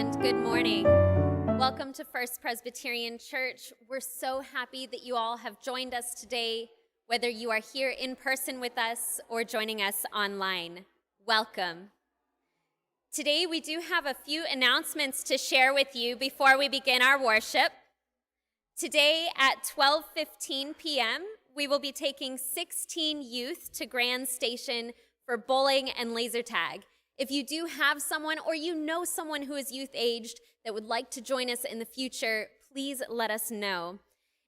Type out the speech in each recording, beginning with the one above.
and good morning. Welcome to First Presbyterian Church. We're so happy that you all have joined us today, whether you are here in person with us or joining us online. Welcome. Today we do have a few announcements to share with you before we begin our worship. Today at 12:15 p.m., we will be taking 16 youth to Grand Station for bowling and laser tag. If you do have someone or you know someone who is youth-aged that would like to join us in the future, please let us know.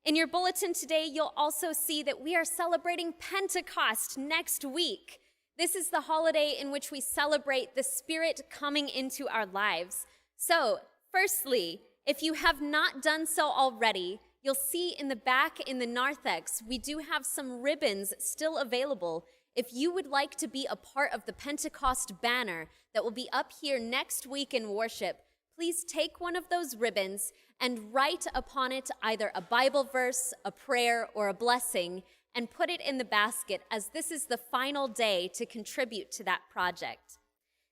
In your bulletin today, you'll also see that we are celebrating Pentecost next week. This is the holiday in which we celebrate the Spirit coming into our lives. So, firstly, if you have not done so already, you'll see in the back in the narthex, we do have some ribbons still available. If you would like to be a part of the Pentecost banner that will be up here next week in worship, please take one of those ribbons and write upon it either a Bible verse, a prayer, or a blessing, and put it in the basket, as this is the final day to contribute to that project.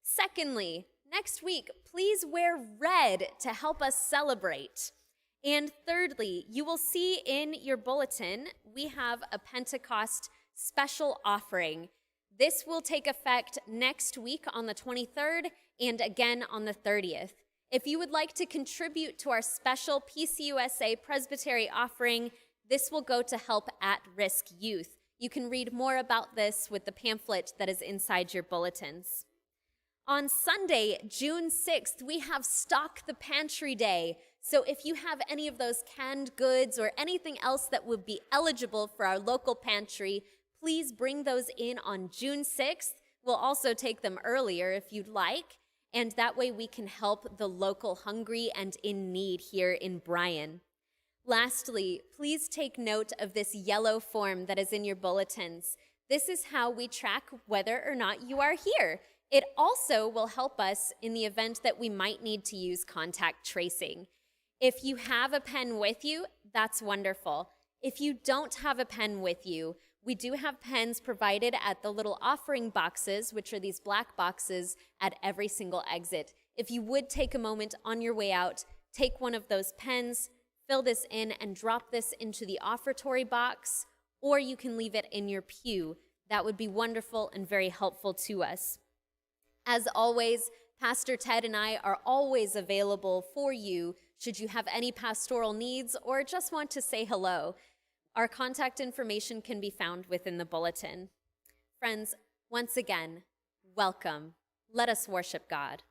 Secondly, next week, please wear red to help us celebrate. And thirdly, you will see in your bulletin, we have a Pentecost special offering. This will take effect next week on the 23rd and again on the 30th. If you would like to contribute to our special PCUSA Presbytery offering, this will go to help at-risk youth. You can read more about this with the pamphlet that is inside your bulletins. On Sunday, June 6th, we have Stock the Pantry Day. So if you have any of those canned goods or anything else that would be eligible for our local pantry, please bring those in on June 6th. We'll also take them earlier if you'd like, and that way we can help the local hungry and in need here in Bryan. Lastly, please take note of this yellow form that is in your bulletins. This is how we track whether or not you are here. It also will help us in the event that we might need to use contact tracing. If you have a pen with you, that's wonderful. If you don't have a pen with you, we do have pens provided at the little offering boxes, which are these black boxes at every single exit. If you would take a moment on your way out, take one of those pens, fill this in, and drop this into the offertory box, or you can leave it in your pew. That would be wonderful and very helpful to us. As always, Pastor Ted and I are always available for you should you have any pastoral needs or just want to say hello. Our contact information can be found within the bulletin. Friends, once again, welcome. Let us worship God.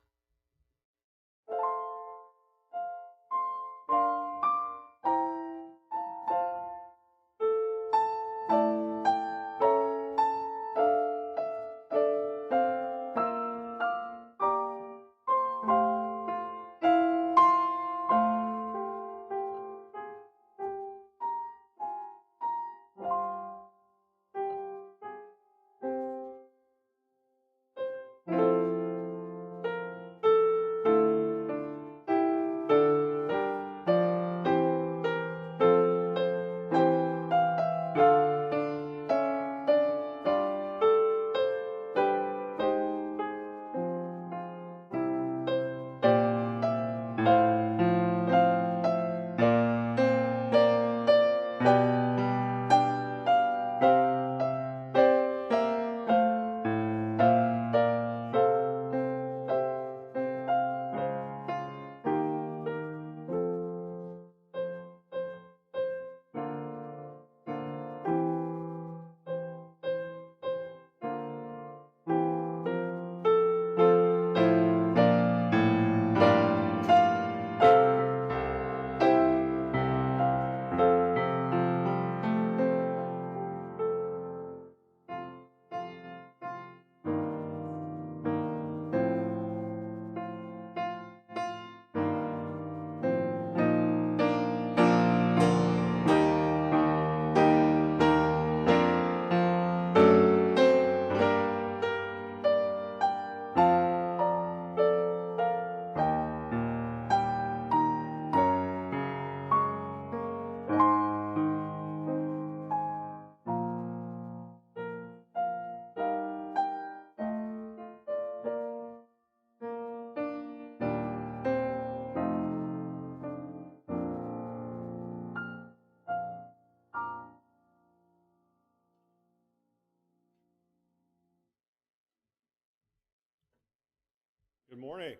Good morning.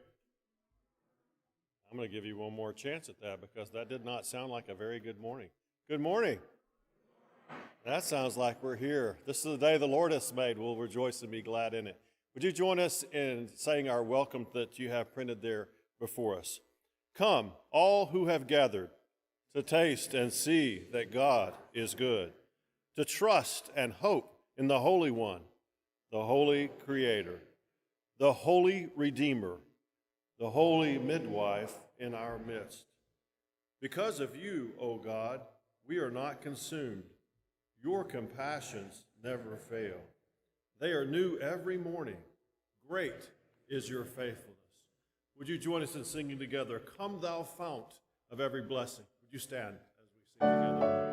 I'm going to give you one more chance at that because that did not sound like a very good morning. Good morning. That sounds like we're here. This is the day the Lord has made. We'll rejoice and be glad in it. Would you join us in saying our welcome that you have printed there before us? Come, all who have gathered, to taste and see that God is good, to trust and hope in the Holy One, the Holy Creator, the Holy Redeemer, the Holy Midwife in our midst. Because of you, O God, we are not consumed. Your compassions never fail. They are new every morning. Great is your faithfulness. Would you join us in singing together, Come Thou Fount of Every Blessing? Would you stand as we sing together?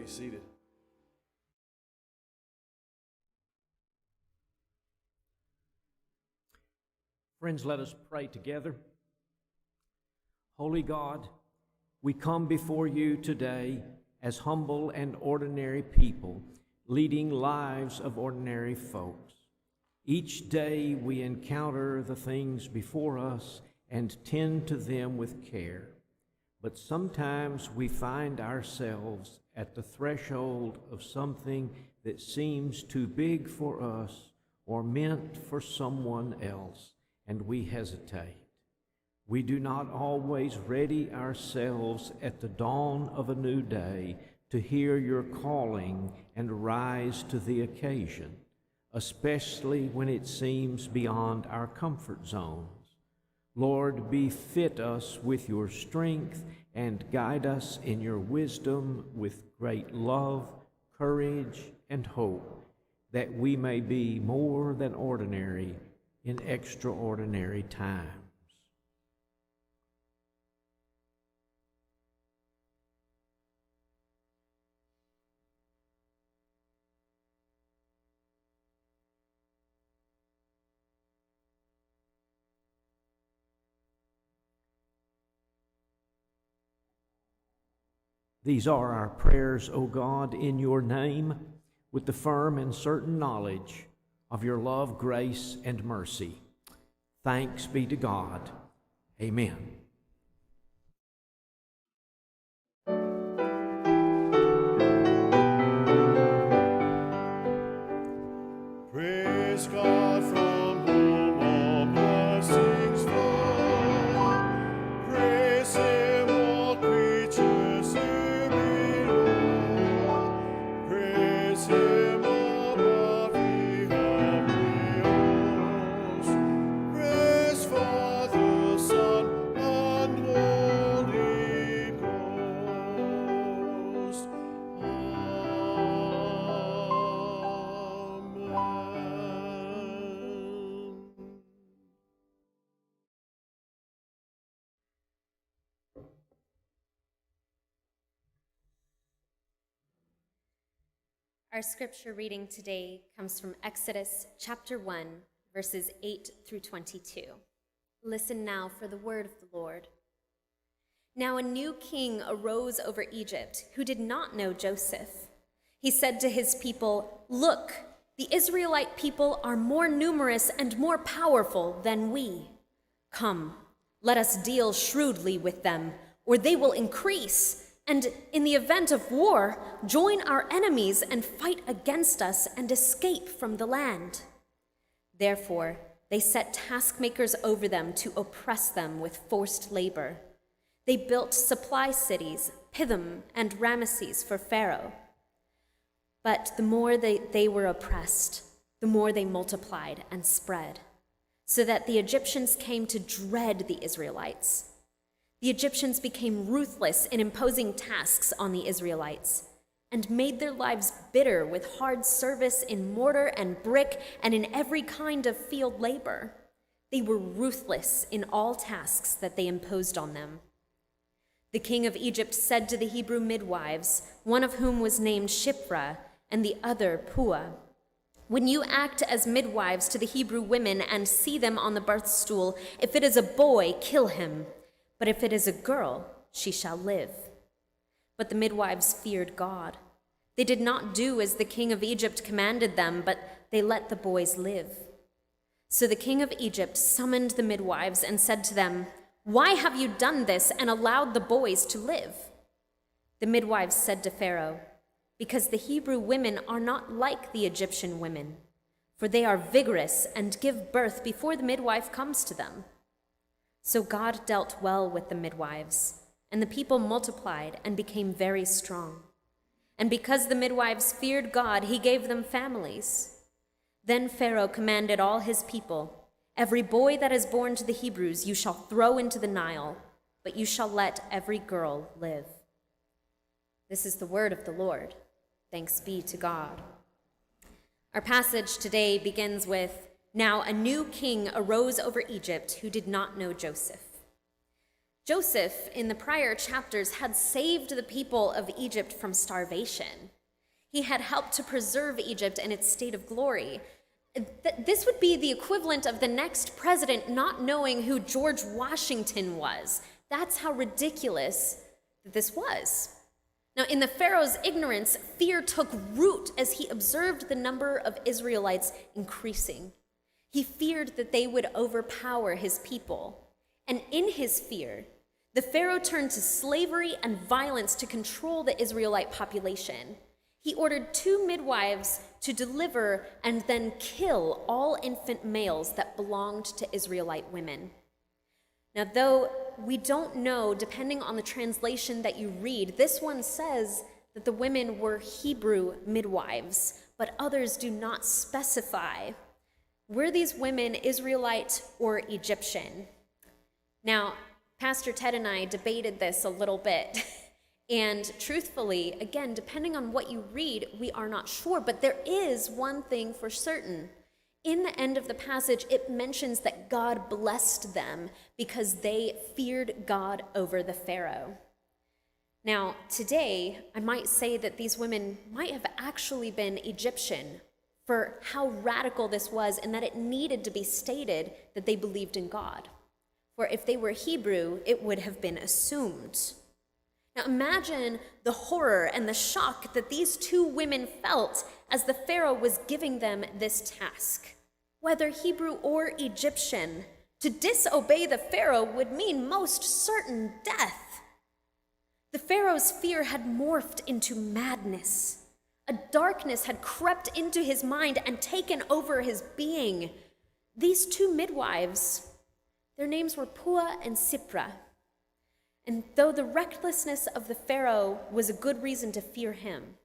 Seated. Friends, let us pray together. Holy God, we come before you today as humble and ordinary people, leading lives of ordinary folks. Each day we encounter the things before us and tend to them with care. But sometimes we find ourselves at the threshold of something that seems too big for us or meant for someone else, and we hesitate. We do not always ready ourselves at the dawn of a new day to hear your calling and rise to the occasion, especially when it seems beyond our comfort zones. Lord, befit us with your strength and guide us in your wisdom with great love, courage, and hope, that we may be more than ordinary in extraordinary times. These are our prayers, O God, in your name, with the firm and certain knowledge of your love, grace, and mercy. Thanks be to God. Amen. Praise God from whom all blessings flow. Praise him, all creatures here below. Praise him, all Our scripture reading today comes from Exodus chapter 1, verses 8 through 22. Listen now for the word of the Lord. Now a new king arose over Egypt who did not know Joseph. He said to his people, "Look, the Israelite people are more numerous and more powerful than we. Come, let us deal shrewdly with them, or they will increase, and in the event of war, join our enemies and fight against us and escape from the land." Therefore, they set taskmakers over them to oppress them with forced labor. They built supply cities, Pithom and Ramesses, for Pharaoh. But the more they were oppressed, the more they multiplied and spread, so that the Egyptians came to dread the Israelites. The Egyptians became ruthless in imposing tasks on the Israelites and made their lives bitter with hard service in mortar and brick and in every kind of field labor. They were ruthless in all tasks that they imposed on them. The king of Egypt said to the Hebrew midwives, one of whom was named Shiphrah and the other Puah, "When you act as midwives to the Hebrew women and see them on the birth stool, if it is a boy, kill him. But if it is a girl, she shall live." But the midwives feared God. They did not do as the king of Egypt commanded them, but they let the boys live. So the king of Egypt summoned the midwives and said to them, "Why have you done this and allowed the boys to live?" The midwives said to Pharaoh, "Because the Hebrew women are not like the Egyptian women, for they are vigorous and give birth before the midwife comes to them." So God dealt well with the midwives, and the people multiplied and became very strong. And because the midwives feared God, he gave them families. Then Pharaoh commanded all his people, "Every boy that is born to the Hebrews you shall throw into the Nile, but you shall let every girl live." This is the word of the Lord. Thanks be to God. Our passage today begins with, "Now a new king arose over Egypt who did not know Joseph." Joseph, in the prior chapters, had saved the people of Egypt from starvation. He had helped to preserve Egypt in its state of glory. This would be the equivalent of the next president not knowing who George Washington was. That's how ridiculous this was. Now, in the Pharaoh's ignorance, fear took root as he observed the number of Israelites increasing. He feared that they would overpower his people. And in his fear, the Pharaoh turned to slavery and violence to control the Israelite population. He ordered 2 midwives to deliver and then kill all infant males that belonged to Israelite women. Now, though we don't know, depending on the translation that you read, this one says that the women were Hebrew midwives, but others do not specify. Were these women Israelite or Egyptian? Now, Pastor Ted and I debated this a little bit, and truthfully, again, depending on what you read, we are not sure, but there is one thing for certain. In the end of the passage, it mentions that God blessed them because they feared God over the Pharaoh. Now, today, I might say that these women might have actually been Egyptian, for how radical this was and that it needed to be stated that they believed in God. For if they were Hebrew, it would have been assumed. Now imagine the horror and the shock that these 2 women felt as the Pharaoh was giving them this task. Whether Hebrew or Egyptian, to disobey the Pharaoh would mean most certain death. The Pharaoh's fear had morphed into madness. A darkness had crept into his mind and taken over his being. These 2 midwives, their names were Puah and Shiphrah. And though the recklessness of the Pharaoh was a good reason to fear him,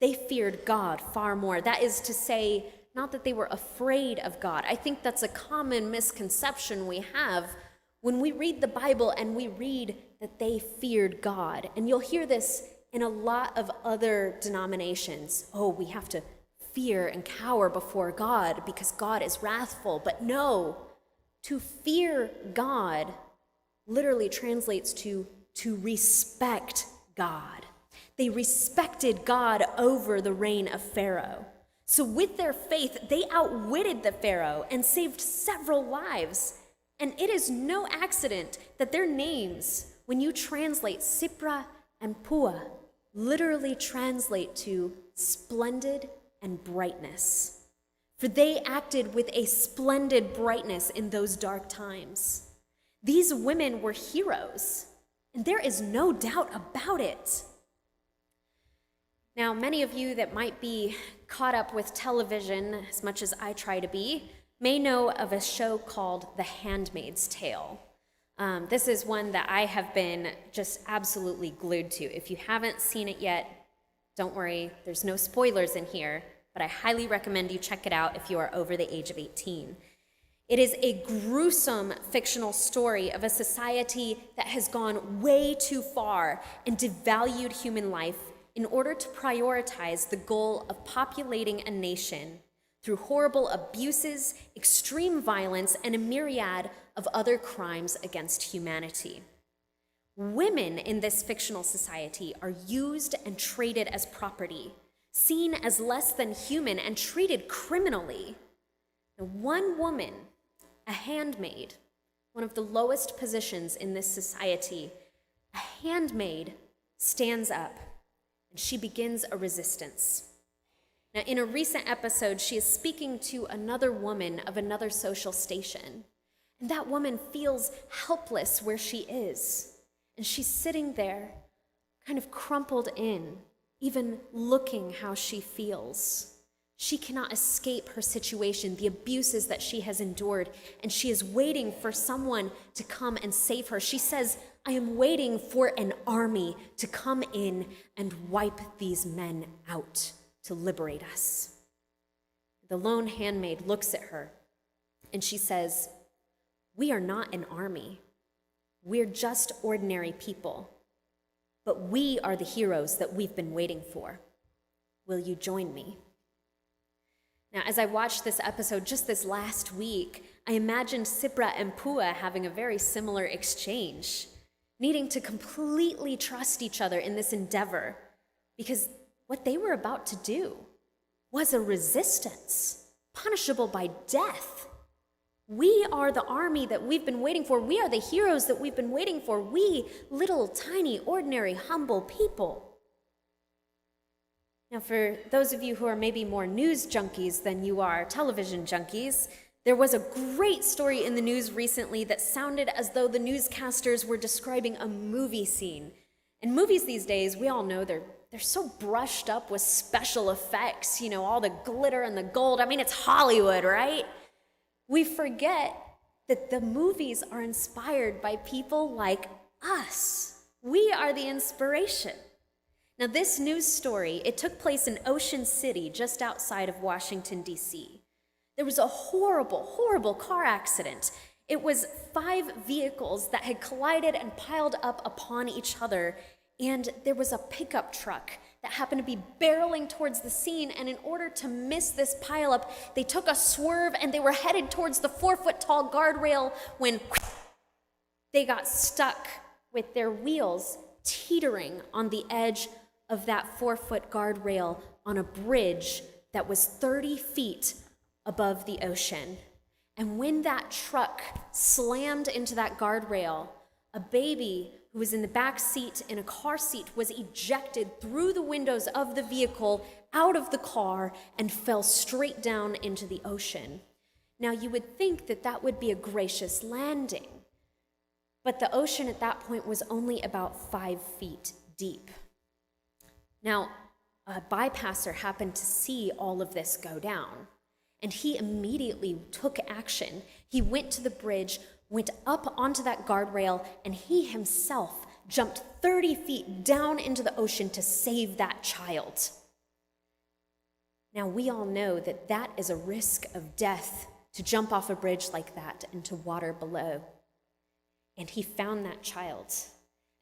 they feared God far more. That is to say, not that they were afraid of God. I think that's a common misconception we have when we read the Bible and we read that they feared God. And you'll hear this in a lot of other denominations. Oh, we have to fear and cower before God because God is wrathful. But no, to fear God literally translates to respect God. They respected God over the reign of Pharaoh. So with their faith, they outwitted the Pharaoh and saved several lives. And it is no accident that their names, when you translate Sipra and Pua, literally translate to splendid and brightness. For they acted with a splendid brightness in those dark times. These women were heroes, and there is no doubt about it. Now, many of you that might be caught up with television as much as I try to be may know of a show called The Handmaid's Tale. This is one that I have been just absolutely glued to. If you haven't seen it yet, don't worry, there's no spoilers in here, but I highly recommend you check it out if you are over the age of 18. It is a gruesome fictional story of a society that has gone way too far and devalued human life in order to prioritize the goal of populating a nation through horrible abuses, extreme violence, and a myriad of other crimes against humanity. Women in this fictional society are used and traded as property, seen as less than human and treated criminally. Now, one woman, a handmaid, one of the lowest positions in this society, a handmaid stands up and she begins a resistance. Now, in a recent episode, she is speaking to another woman of another social station, and that woman feels helpless where she is, and she's sitting there, kind of crumpled in, even looking how she feels. She cannot escape her situation, the abuses that she has endured, and she is waiting for someone to come and save her. She says, I am waiting for an army to come in and wipe these men out to liberate us. The lone handmaid looks at her and she says, we are not an army. We're just ordinary people, but we are the heroes that we've been waiting for. Will you join me? Now, as I watched this episode just this last week, I imagined Sipra and Pua having a very similar exchange, needing to completely trust each other in this endeavor, because what they were about to do was a resistance, punishable by death. We are the army that we've been waiting for. We are the heroes that we've been waiting for. We, little, tiny, ordinary, humble people. Now, for those of you who are maybe more news junkies than you are television junkies, there was a great story in the news recently that sounded as though the newscasters were describing a movie scene. And movies these days, we all know they're so brushed up with special effects, all the glitter and the gold. I mean, it's Hollywood, right? We forget that the movies are inspired by people like us. We are the inspiration. Now, this news story, it took place in Ocean City, just outside of Washington, D.C. There was a horrible, horrible car accident. It was 5 vehicles that had collided and piled up upon each other, and there was a pickup truck that happened to be barreling towards the scene, and in order to miss this pileup, they took a swerve and they were headed towards the 4-foot-tall guardrail when they got stuck with their wheels teetering on the edge of that 4-foot guardrail on a bridge that was 30 feet above the ocean. And when that truck slammed into that guardrail, a baby who was in the back seat in a car seat was ejected through the windows of the vehicle out of the car and fell straight down into the ocean. Now, you would think that that would be a gracious landing, but the ocean at that point was only about 5 feet deep. Now, a bypasser happened to see all of this go down, and he immediately took action. He went to the bridge, went up onto that guardrail, and he himself jumped 30 feet down into the ocean to save that child. Now, we all know that that is a risk of death to jump off a bridge like that into water below. And he found that child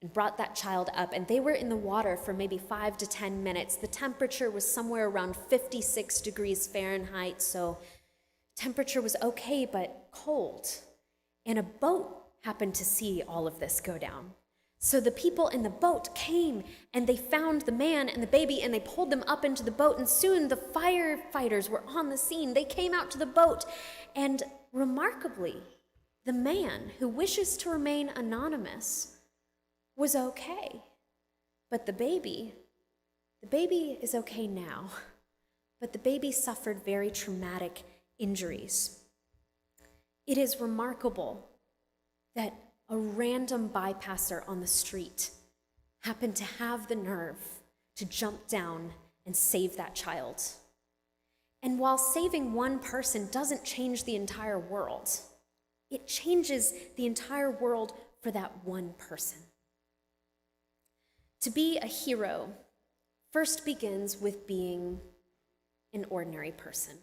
and brought that child up, and they were in the water for maybe 5 to 10 minutes. The temperature was somewhere around 56 degrees Fahrenheit, so temperature was okay, but cold. And a boat happened to see all of this go down. So the people in the boat came and they found the man and the baby and they pulled them up into the boat, and soon the firefighters were on the scene. They came out to the boat, and remarkably, the man who wishes to remain anonymous was okay. But the baby is okay now, but the baby suffered very traumatic injuries. It is remarkable that a random bypasser on the street happened to have the nerve to jump down and save that child. And while saving one person doesn't change the entire world, it changes the entire world for that one person. To be a hero first begins with being an ordinary person.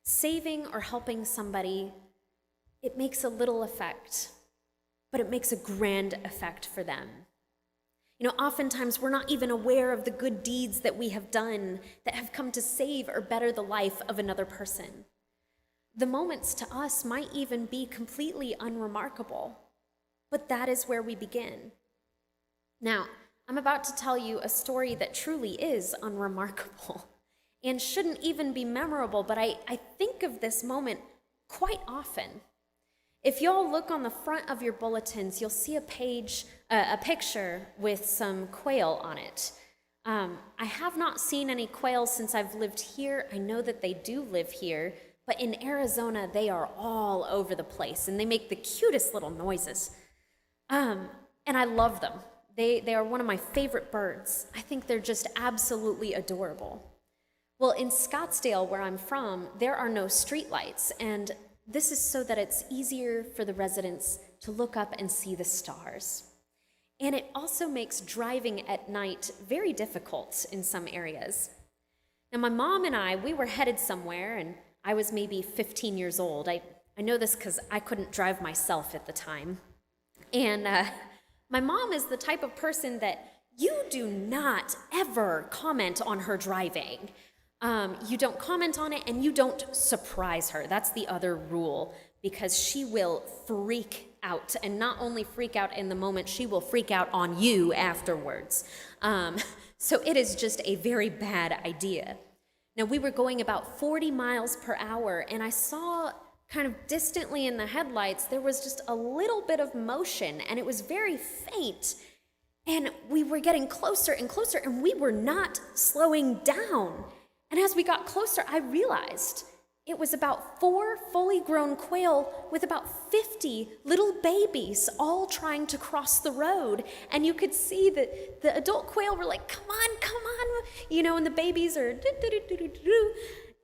Saving or helping somebody, it makes a little effect, but it makes a grand effect for them. Oftentimes we're not even aware of the good deeds that we have done that have come to save or better the life of another person. The moments to us might even be completely unremarkable, but that is where we begin. Now, I'm about to tell you a story that truly is unremarkable and shouldn't even be memorable, but I think of this moment quite often. If y'all look on the front of your bulletins, you'll see a picture with some quail on it. I have not seen any quails since I've lived here. I know that they do live here, but in Arizona, they are all over the place, and they make the cutest little noises. And I love them. They are one of my favorite birds. I think they're just absolutely adorable. Well, in Scottsdale, where I'm from, there are no streetlights, and this is so that it's easier for the residents to look up and see the stars. And it also makes driving at night very difficult in some areas. Now, my mom and we were headed somewhere, and I was maybe 15 years old. I know this because I couldn't drive myself at the time. And my mom is the type of person that you do not ever comment on her driving. You don't comment on it, and you don't surprise her. That's the other rule, because she will freak out, and not only freak out in the moment, she will freak out on you afterwards. So it is just a very bad idea. Now, we were going about 40 miles per hour, and I saw kind of distantly in the headlights, there was just a little bit of motion, and it was very faint. And we were getting closer and closer, and we were not slowing down. And as we got closer, I realized it was about 4 fully grown quail with about 50 little babies all trying to cross the road. And you could see that the adult quail were like, come on, and the babies are do-do-do-do-do-do.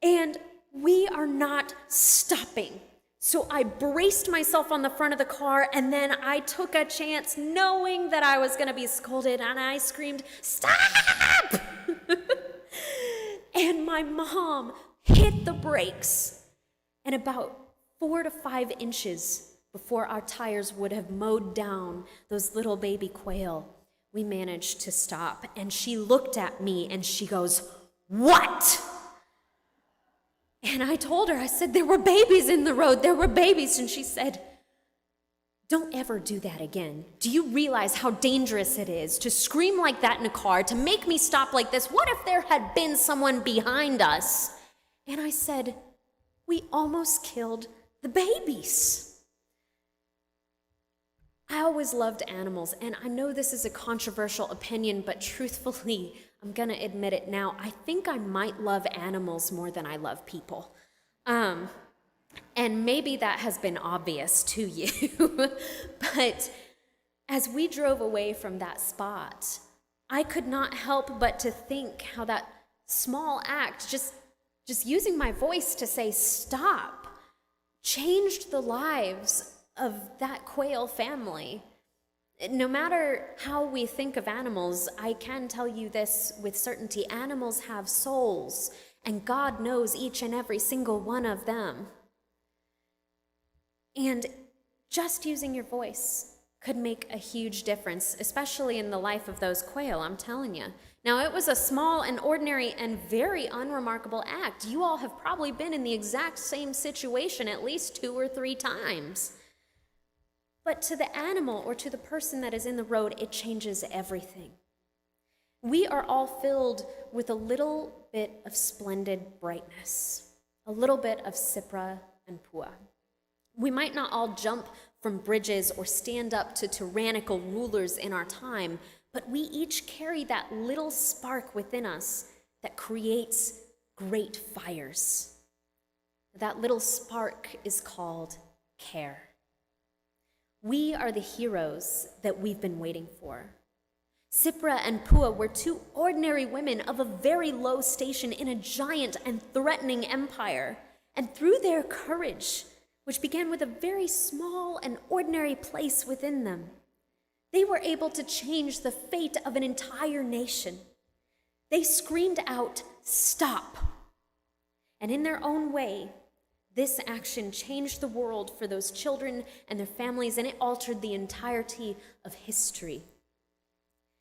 And we are not stopping. So I braced myself on the front of the car, and then I took a chance knowing that I was going to be scolded, and I screamed, "Stop!" And my mom hit the brakes, and about 4 to 5 inches before our tires would have mowed down those little baby quail, we managed to stop. And she looked at me and she goes, "What?" And I told her, I said, "There were babies in the road, there were babies." And she said, "Don't ever do that again. Do you realize how dangerous it is to scream like that in a car, to make me stop like this? What if there had been someone behind us?" And I said, "We almost killed the babies." I always loved animals, and I know this is a controversial opinion, but truthfully, I'm going to admit it now, I think I might love animals more than I love people. And maybe that has been obvious to you, but as we drove away from that spot, I could not help but to think how that small act, just using my voice to say stop, changed the lives of that quail family. No matter how we think of animals, I can tell you this with certainty: animals have souls, and God knows each and every single one of them. And just using your voice could make a huge difference, especially in the life of those quail, I'm telling you. Now, it was a small and ordinary and very unremarkable act. You all have probably been in the exact same situation at least 2 or 3 times. But to the animal or to the person that is in the road, it changes everything. We are all filled with a little bit of splendid brightness, a little bit of Sipra and Pua. We might not all jump from bridges or stand up to tyrannical rulers in our time, but we each carry that little spark within us that creates great fires. That little spark is called care. We are the heroes that we've been waiting for. Sipra and Pua were two ordinary women of a very low station in a giant and threatening empire, and through their courage, which began with a very small and ordinary place within them, they were able to change the fate of an entire nation. They screamed out, "Stop!" And in their own way, this action changed the world for those children and their families, and it altered the entirety of history.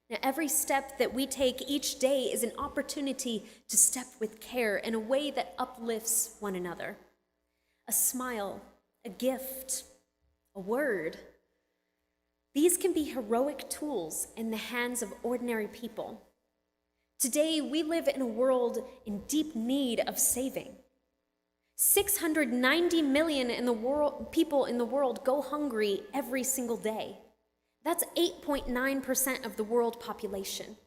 Now, every step that we take each day is an opportunity to step with care in a way that uplifts one another. A smile, a gift, a word. These can be heroic tools in the hands of ordinary people. Today, we live in a world in deep need of saving. 690 million people in the world go hungry every single day. That's 8.9% of the world population.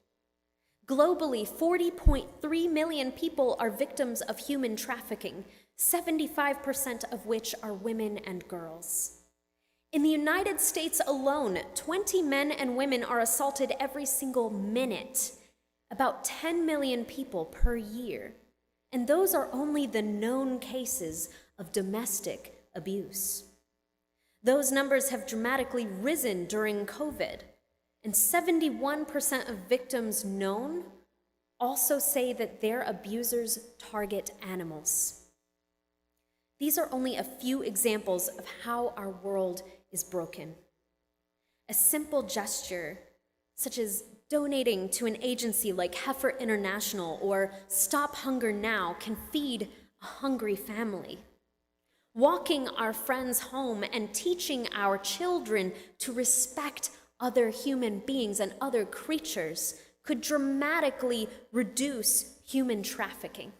Globally, 40.3 million people are victims of human trafficking, 75% of which are women and girls. In the United States alone, 20 men and women are assaulted every single minute, about 10 million people per year. And those are only the known cases of domestic abuse. Those numbers have dramatically risen during COVID, and 71% of victims known also say that their abusers target animals. These are only a few examples of how our world is broken. A simple gesture, such as donating to an agency like Heifer International or Stop Hunger Now, can feed a hungry family. Walking our friends home and teaching our children to respect other human beings and other creatures could dramatically reduce human trafficking.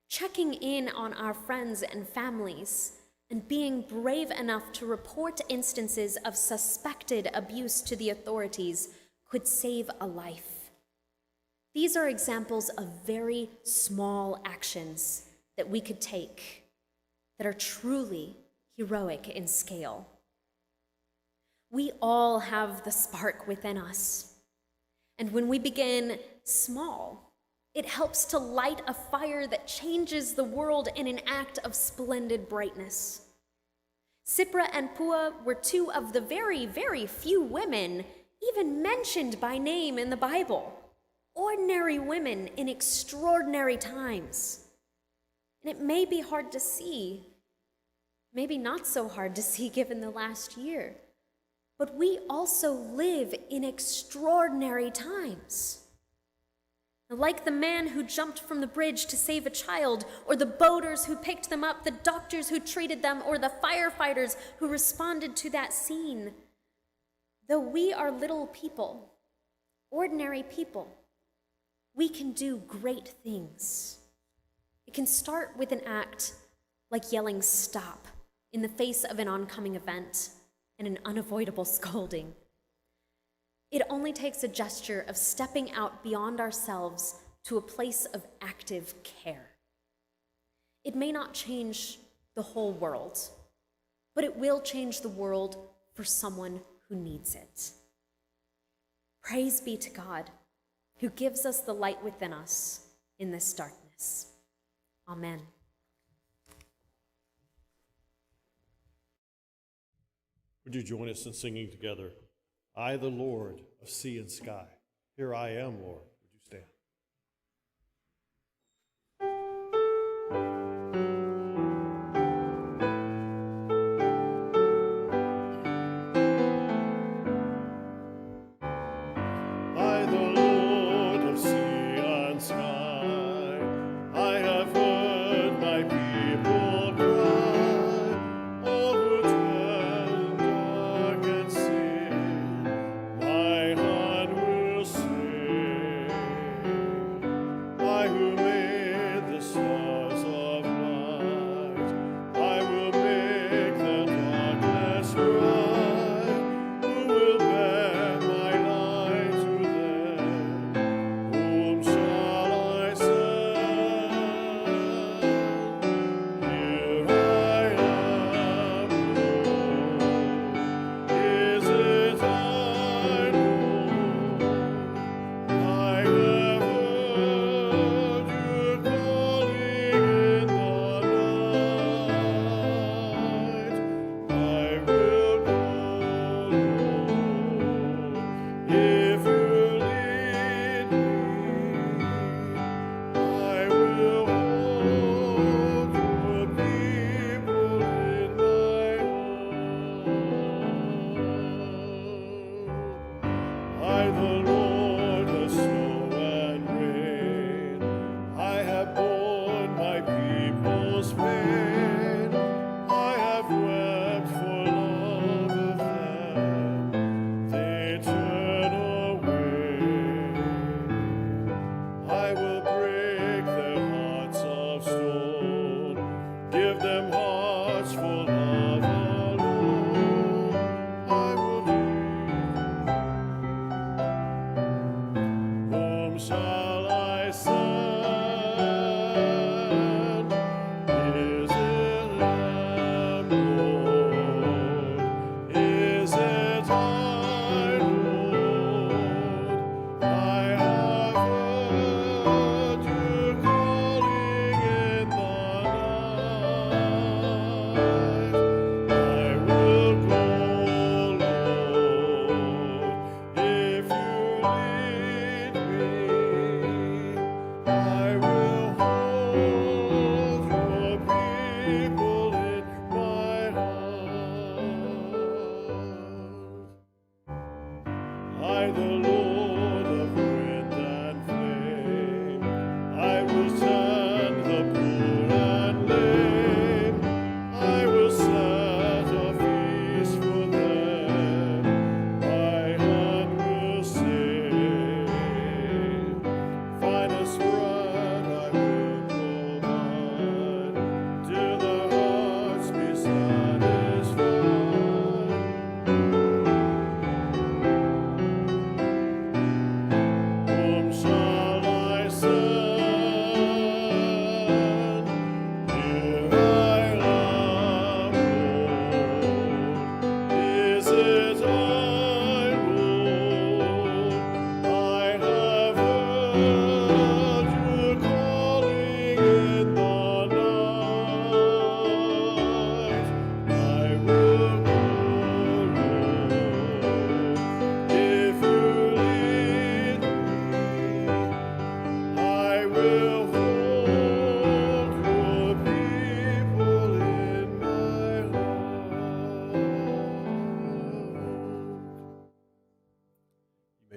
Checking in on our friends and families and being brave enough to report instances of suspected abuse to the authorities could save a life. These are examples of very small actions that we could take that are truly heroic in scale. We all have the spark within us. And when we begin small, it helps to light a fire that changes the world in an act of splendid brightness. Sipra and Pua were two of the very, very few women even mentioned by name in the Bible. Ordinary women in extraordinary times. And it may be hard to see, maybe not so hard to see given the last year, but we also live in extraordinary times. Like the man who jumped from the bridge to save a child, or the boaters who picked them up, the doctors who treated them, or the firefighters who responded to that scene. Though we are little people, ordinary people, we can do great things. It can start with an act like yelling "stop" in the face of an oncoming event and an unavoidable scolding. It only takes a gesture of stepping out beyond ourselves to a place of active care. It may not change the whole world, but it will change the world for someone who needs it. Praise be to God, who gives us the light within us in this darkness. Amen. Would you join us in singing together? I, the Lord of sea and sky. Here I am, Lord. Would you stand? I, the Lord of sea and sky, I have heard my people cry. Oh, who tender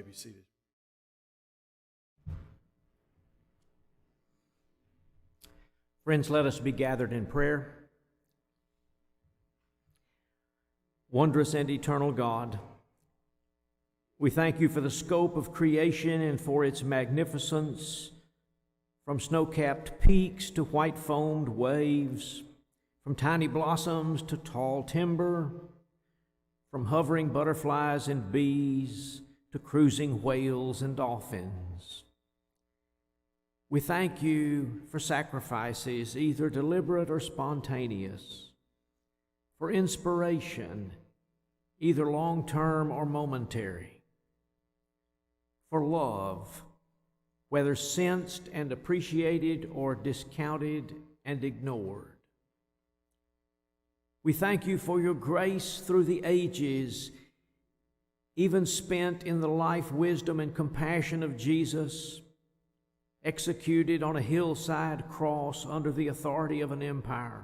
Be seated. Friends, let us be gathered in prayer. Wondrous and eternal God, we thank you for the scope of creation and for its magnificence, from snow-capped peaks to white-foamed waves, from tiny blossoms to tall timber, from hovering butterflies and bees to cruising whales and dolphins. We thank you for sacrifices, either deliberate or spontaneous, for inspiration, either long-term or momentary, for love, whether sensed and appreciated or discounted and ignored. We thank you for your grace through the ages, even spent in the life, wisdom, and compassion of Jesus, executed on a hillside cross under the authority of an empire,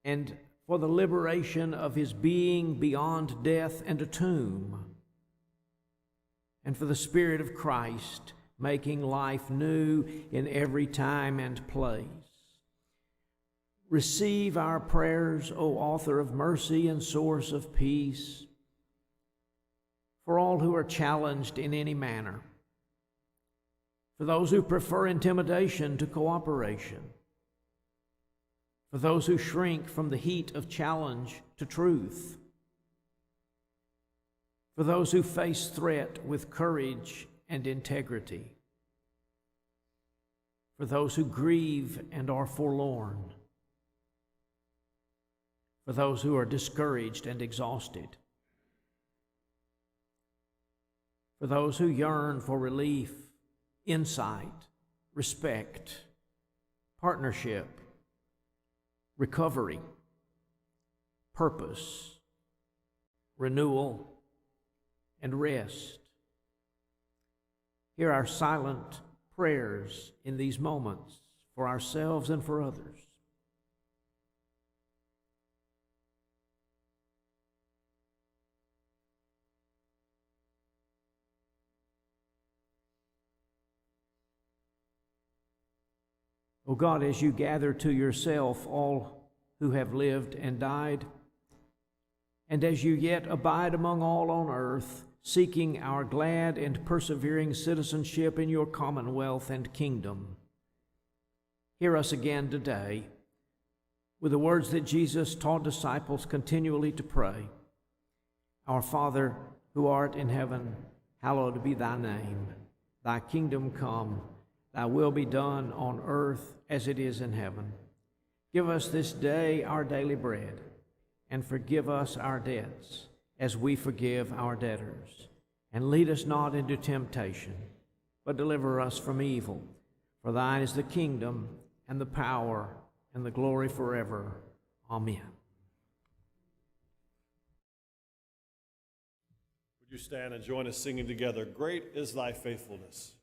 and for the liberation of his being beyond death and a tomb, and for the Spirit of Christ making life new in every time and place. Receive our prayers, O author of mercy and source of peace, for all who are challenged in any manner, for those who prefer intimidation to cooperation, for those who shrink from the heat of challenge to truth, for those who face threat with courage and integrity, for those who grieve and are forlorn, for those who are discouraged and exhausted, for those who yearn for relief, insight, respect, partnership, recovery, purpose, renewal, and rest. Hear our silent prayers in these moments for ourselves and for others. O God, as you gather to yourself all who have lived and died, and as you yet abide among all on earth, seeking our glad and persevering citizenship in your commonwealth and kingdom, hear us again today with the words that Jesus taught disciples continually to pray. Our Father, who art in heaven, hallowed be thy name. Thy kingdom come, thy will be done on earth as it is in heaven. Give us this day our daily bread, and forgive us our debts, as we forgive our debtors. And lead us not into temptation, but deliver us from evil. For thine is the kingdom, and the power, and the glory forever. Amen. Would you stand and join us singing together, Great is Thy Faithfulness.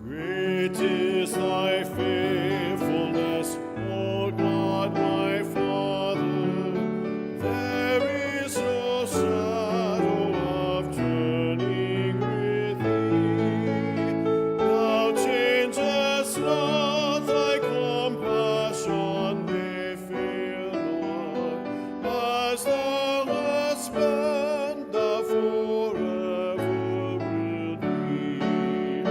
Great is Thy faithfulness, O God, my Father. There is no shadow of turning with Thee. Thou changest not, Thy compassion they fail not. As Thou hast been, Thou forever wilt be.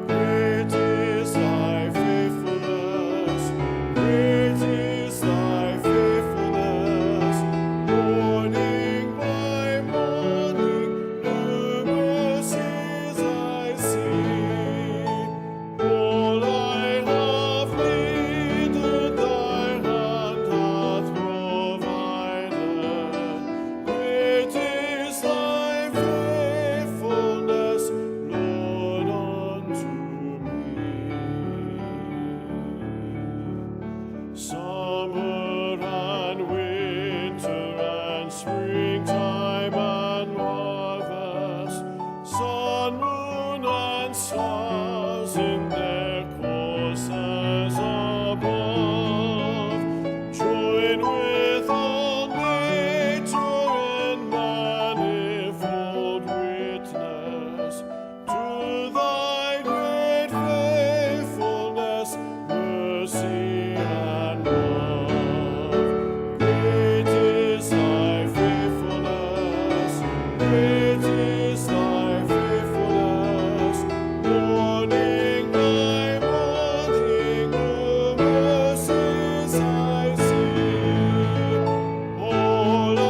Great is Thy faithfulness, great is Thy faithfulness. Morning by morning, new mercies I see. All I have needed, Thy hand hath provided. Great is Thy faithfulness, Lord, unto me. Summer and winter and springtime and harvest, sun, moon, and stars in their courses above, join with all nature in manifold witness to Thy great faithfulness, mercy, and love. Great is Thy faithfulness, great is Thy faithfulness. Morning by morning, new mercies I see. All I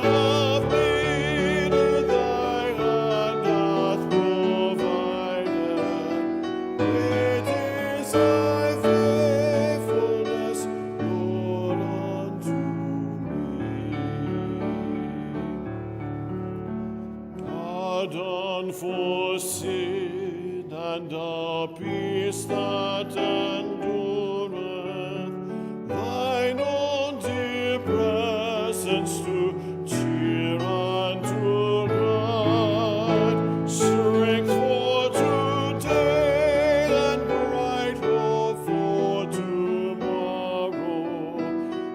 have needed, Thy hand hath provided. Great is Thy faithfulness, Lord, unto me. Pardon for sin and a peace that endureth, Thine own dear presence to cheer and to guide, strength for today and bright hope for tomorrow.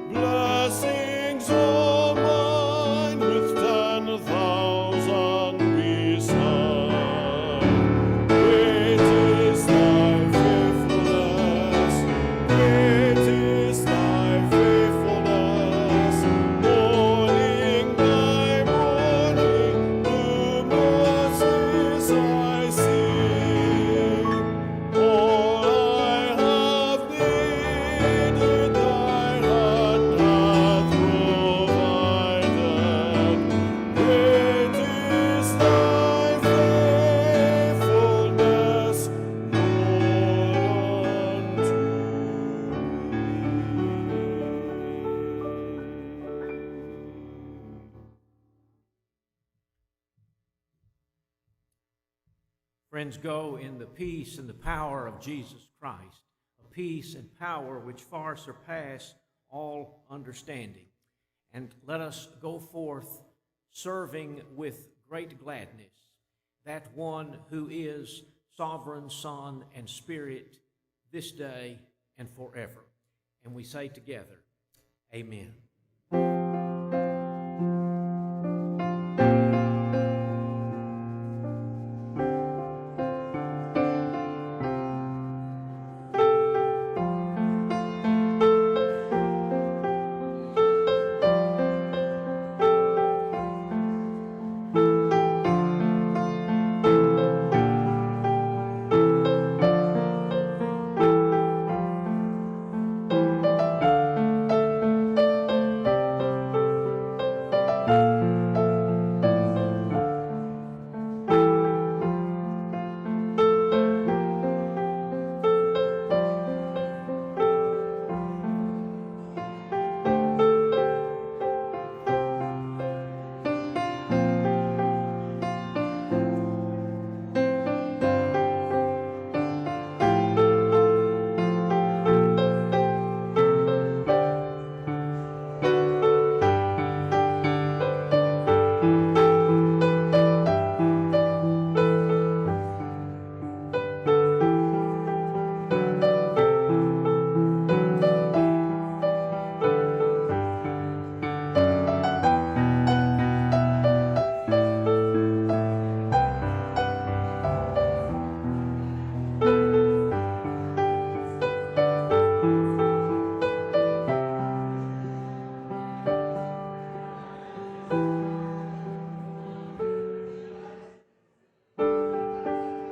Blessings all mine with 10,000 beside. Great is Thy faithfulness, great is Thy faithfulness. Morning by morning, new mercies I see. All I have needed, Thy hand hath provided. Great is Thy faithfulness, Lord, unto me. Friends, go in the peace and the power of Jesus Christ, a peace and power which far surpass all understanding. And let us go forth serving with great gladness that one who is sovereign Son and Spirit this day and forever. And we say together, Amen.